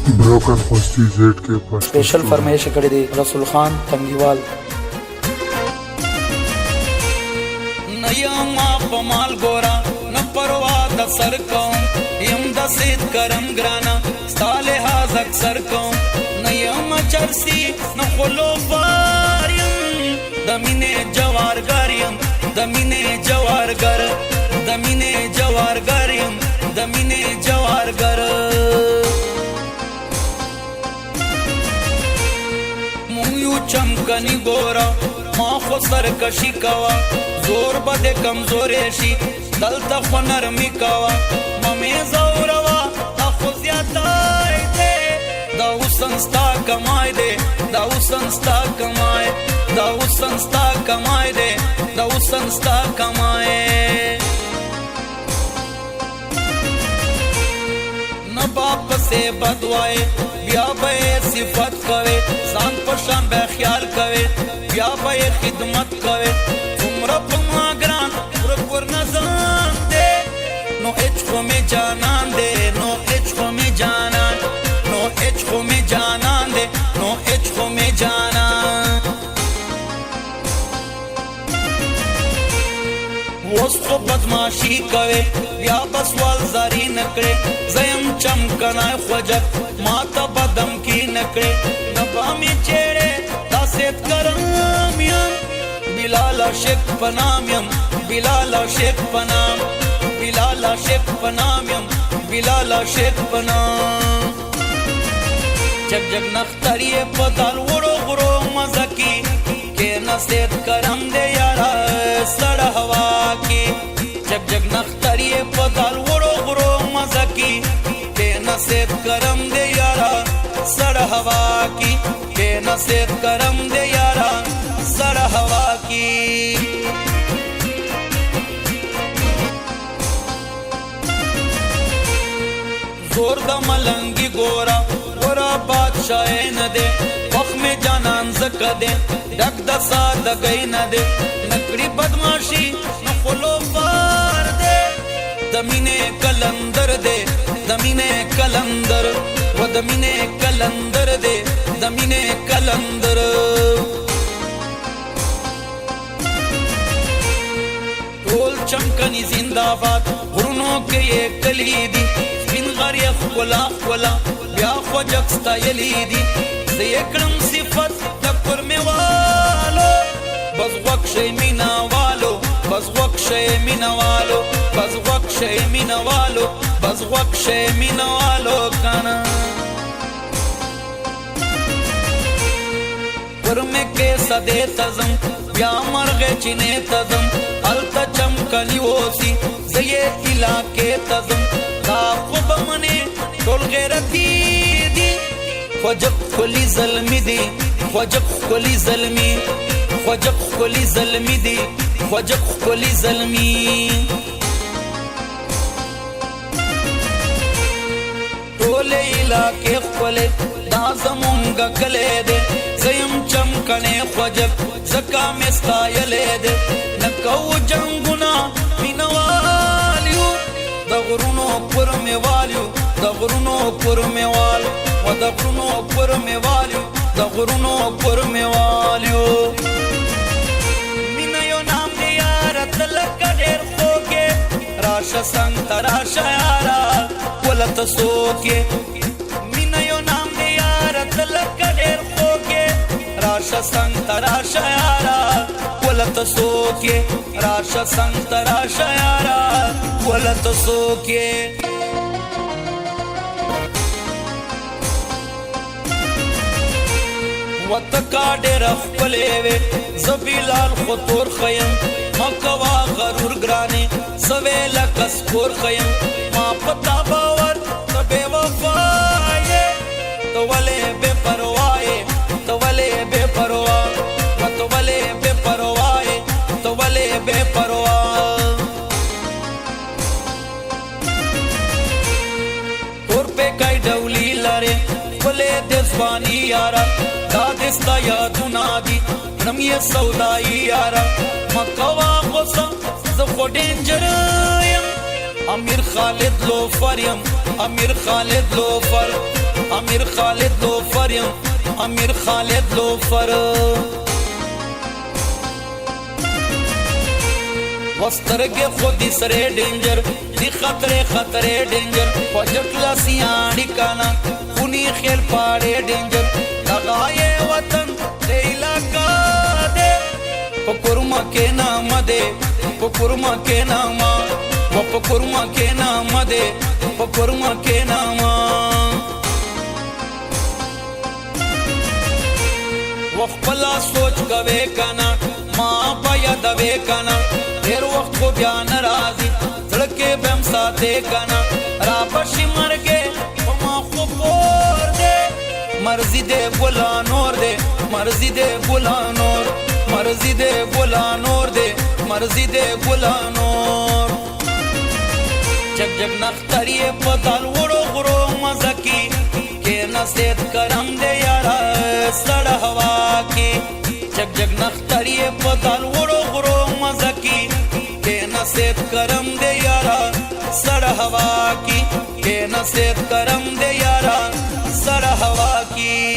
ब्रोकन पोस्टी जेड के पास स्पेशल फरमाइश कड़ी दी रसूल खान तंगीवाल नयमा पमाल गोरा न परवा द सर को यम द सेद करम ग्राना साले हाज अक्सर को नयमा चरसी न खोलो बारियम दमिने जवार गारियम दमिने जवार गर दमिने जवार गारियम दमिने जवार गर मुयू चमकनी गोरा माँ खो सरकशी कवा जोर बदे कमजोरेशी दलता खो नरमी कवा ममे जोरवा अखो ज्यादाई दे दाऊ संस्था कमाए दे दाऊ संस्था कमाए दाऊ संस्था कमाए दे दाऊ संस्था कमाए न बाप से बदवाए ब्या बे सिफत कवे सान पशान बे ख्याल कवे ब्या बे खिदमत कवे उम्र पमा ग्रान पुर नजान दे नो इश्क़ में जानान दे नो इश्क़ में जानान नो इश्क़ में जानान दे नो इश्क़ में जानान उसको बदमाशी कवे या बसवाल जारी नकरे जयम चमकना ख्वजत माता बदम की नकरे नबा में चेड़े दासेत करमियम बिलाल शेख पनामियम बिलाल शेख पनाम बिलाल शेख पनामियम बिलाल शेख पनाम जग जग नख्तरिए पताल वड़ो गुरो मजकी के नसेत करम दे यारा सड़ हवा की जग जग नख्तरिए पताल वड़ो गुरो मजकी के नसेत करम दे यारा सड़ हवा की के नसेत करम दे यारा सड़ हवा की जोर द मलंगी गोरा गोरा बादशाह न दे वख में जानान जका दे डक द साद गई न दे नकड़ी बदमाशी न खोलो बार दे दमीने कलंदर दे दमीने कलंदर वो दमीने कलंदर दे दमीने कलंदर ढोल चमकनी जिंदाबाद गुरुनों के ये कलीदी बिन गरिया खुला खुला ब्या ख्वजक्स्ता यलीदी ज़यक्रम सिफत तकुर में वालो बस वक्शे मीना वालो बस वक्शे मीना वालो बस वक्शे मीना वालो बस वक्शे मीना वालो काना में के सदे तजम या मरगे चिने तजम अलता चमकली ओसी जये इलाके तजम दा खुब मने टोल गैरती दी ख्वजक खुली ज़ल्मी दी ख्वजक खुली ज़ल्मी ख्वजक खुली ज़ल्मी दी ख्वजक खुली ज़ल्मी टोले इलाके खुले दाज़मुंगा कले दे ज़यम चमकने ख्वजक ज़का मिस्ता यले दे नकौ जंगुना मिनवालियो दगरुनो पुर में वालियो दगरुनो पुर में वालियो व दगरुनो पुर में वालियो दगरुनो पुर में वालियो मिनयो नाम दे यार तलक डेर खोके राशा संग तराशा यारा वलत सोके मिनयो नाम दे यार तलक डेर खोके राशा संग तराशा यारा वलत सोके राशा संग तराशा यारा वलत सोके वत काडे रखलेवे जबीलाल खतूर खयम मकवा गरूर ग्राने सवेला कसकोर खयम मा पता बावर तबे वफाए तो वले बेपरवाए तो वले बेपरवा तो वले बेपरवाए तो वले बेपरवा तोर पे कई डौली लरे बोले देशवानी यारा दादिस्ता यादुना दी नमिये सौदाई यारा मकवा गुस्सा ज़खो डेंजर अमीर खालिद लोफर यम अमीर खालिद लोफर امیر خالد لوفر یم امیر خالد لوفر وسترګې خودي سره ډینجر دی خطرې ډینجر پجټ لاسیاړي کانا خونی خیل پاړې ډینجر لغایې وطن دې علاقہ دې پکورما کې نام دې پکورما کې نام پکورما کې نام دې پکورما کې نام وخپلا سوچ کوي کانا ما پیا دوي کانا ډېر وخت خو بیا ناراضي زړه بهم ساته کانا را پښې مرګه ما خو پور دې مرزي دې بولا نور دې مرزي دې بولا نور مرزي دې بولا نور دې مرزي دې بولا نور جگ جگ نختری پتال وړو غرو مزکی کې نصیحت کرم دې یارا سړ هوا کې جگ جگ نختری پتال وړو غرو مزکی کې نصیحت کرم دې یارا سړ هوا کې کې نصیحت کرم دې یارا سړ هوا کې